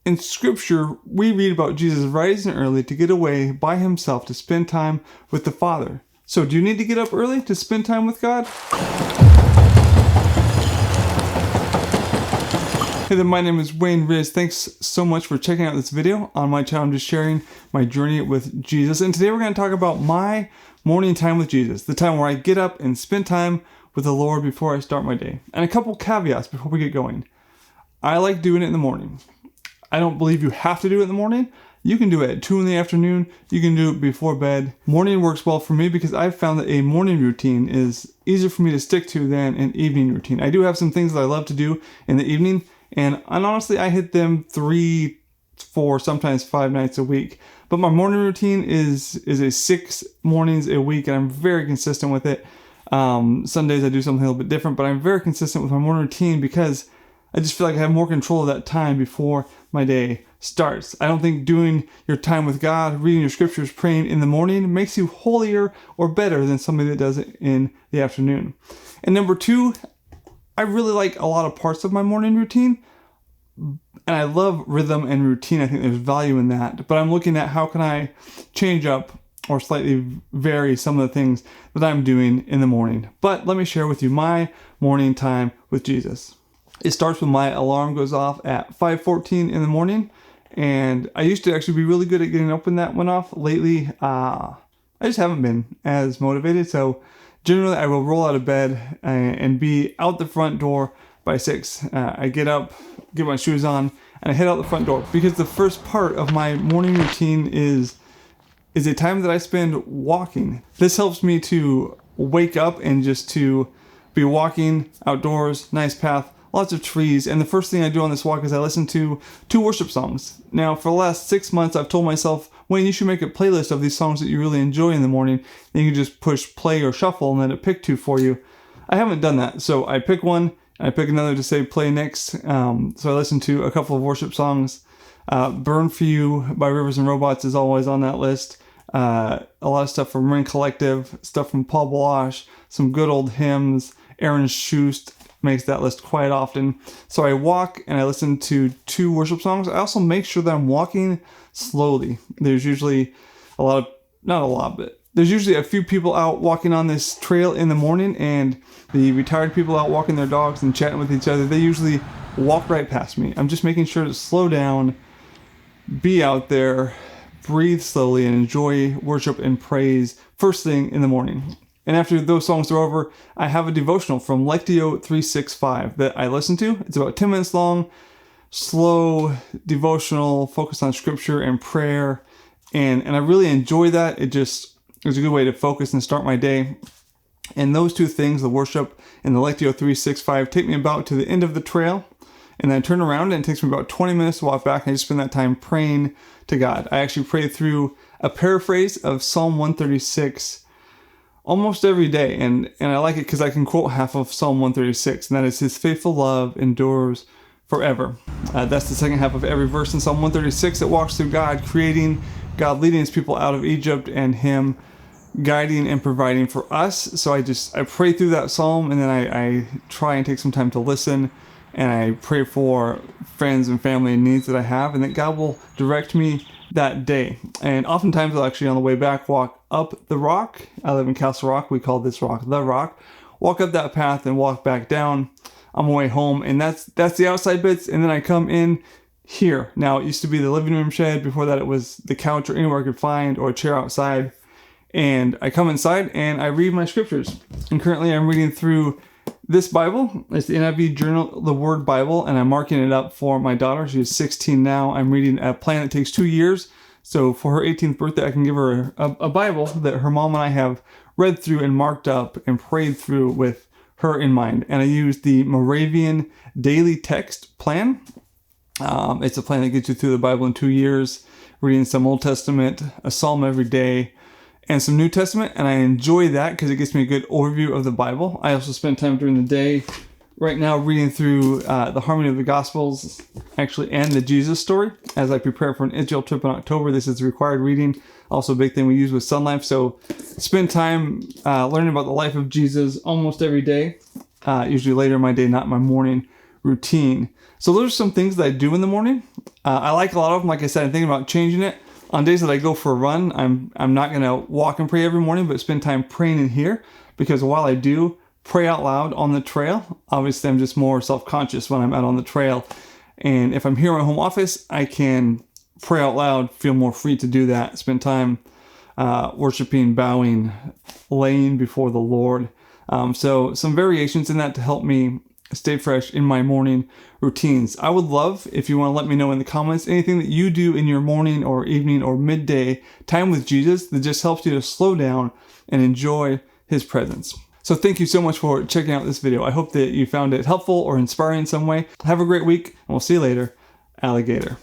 In Scripture, we read about Jesus rising early to get away by himself to spend time with the Father. So do you need to get up early to spend time with God? Hey there, my name is WayneWrz. Thanks so much for checking out this video. On my channel, I'm just sharing my journey with Jesus. And today we're going to talk about my morning time with Jesus, the time where I get up and spend time with the Lord before I start my day. And a couple caveats before we get going. I like doing it in the morning. I don't believe you have to do it in the morning. You can do it at 2 in the afternoon. You can do it before bed. Morning works well for me because I've found that a morning routine is easier for me to stick to than an evening routine. I do have some things that I love to do in the evening, and honestly, I hit them 3, 4, sometimes 5 nights a week. But my morning routine is a 6 mornings a week, and I'm very consistent with it. Some days I do something a little bit different, but I'm very consistent with my morning routine because I just feel like I have more control of that time before my day starts. I don't think doing your time with God, reading your scriptures, praying in the morning makes you holier or better than somebody that does it in the afternoon. And number 2, I really like a lot of parts of my morning routine, and I love rhythm and routine. I think there's value in that, but I'm looking at how can I change up or slightly vary some of the things that I'm doing in the morning. But let me share with you my morning time with Jesus. It starts when my alarm goes off at 5:14 in the morning, and I used to actually be really good at getting up when that went off. Lately, I just haven't been as motivated, so generally I will roll out of bed and be out the front door by 6. I get up, get my shoes on, and I head out the front door because the first part of my morning routine is a time that I spend walking. This helps me to wake up and just to be walking outdoors, nice path, lots of trees, and the first thing I do on this walk is I listen to 2 worship songs. Now, for the last 6 months, I've told myself, Wayne, you should make a playlist of these songs that you really enjoy in the morning, and you can just push play or shuffle and let it pick 2 for you. I haven't done that, so I pick one, and I pick another to say play next. So I listen to a couple of worship songs. Burn For You by Rivers and Robots is always on that list. A lot of stuff from Ring Collective, stuff from Paul Balash, some good old hymns. Aaron Schust makes that list quite often. So I walk and I listen to 2 worship songs. I also make sure that I'm walking slowly. There's usually there's usually a few people out walking on this trail in the morning, and the retired people out walking their dogs and chatting with each other, they usually walk right past me. I'm just making sure to slow down, be out there, breathe slowly, and enjoy worship and praise first thing in the morning. And after those songs are over, I have a devotional from Lectio 365 that I listen to. It's about 10 minutes long, slow devotional, focused on scripture and prayer. And I really enjoy that. It's a good way to focus and start my day. And those 2 things, the worship and the Lectio 365, take me about to the end of the trail. And then I turn around and it takes me about 20 minutes to walk back, and I just spend that time praying to God. I actually pray through a paraphrase of Psalm 136 almost every day, and I like it because I can quote half of Psalm 136, and that is, His faithful love endures forever. That's the second half of every verse in Psalm 136. It walks through God creating, God leading His people out of Egypt, and Him guiding and providing for us. So I pray through that psalm, and then I try and take some time to listen, and I pray for friends and family and needs that I have, and that God will direct me that day. And oftentimes I'll actually, on the way back, walk up the rock. I live in Castle Rock. We call this rock the rock. Walk up that path and walk back down on my way home. And that's the outside bits. And then I come in here. Now, it used to be the living room shed. Before that, it was the couch or anywhere I could find, or a chair outside. And I come inside and I read my scriptures. And currently I'm reading through this Bible. It's the NIV Journal, the Word Bible, and I'm marking it up for my daughter. She is 16 now. I'm reading a plan that takes 2 years. So for her 18th birthday, I can give her a Bible that her mom and I have read through and marked up and prayed through with her in mind. And I use the Moravian Daily Text Plan. It's a plan that gets you through the Bible in 2 years, reading some Old Testament, a psalm every day, and some New Testament, and I enjoy that because it gives me a good overview of the Bible. I also spend time during the day right now reading through the Harmony of the Gospels, actually, and the Jesus story as I prepare for an Israel trip in October. This is required reading, also a big thing we use with Sonlife. So spend time learning about the life of Jesus almost every day, usually later in my day, not my morning routine. So those are some things that I do in the morning. I like a lot of them. Like I said, I'm thinking about changing it. On days that I go for a run, I'm not going to walk and pray every morning, but spend time praying in here, because while I do pray out loud on the trail, obviously I'm just more self-conscious when I'm out on the trail. And if I'm here in my home office, I can pray out loud, feel more free to do that, spend time worshiping, bowing, laying before the Lord. So some variations in that to help me stay fresh in my morning routines. I would love if you want to let me know in the comments anything that you do in your morning or evening or midday time with Jesus that just helps you to slow down and enjoy his presence. So thank you so much for checking out this video. I hope that you found it helpful or inspiring in some way. Have a great week, and we'll see you later. Alligator.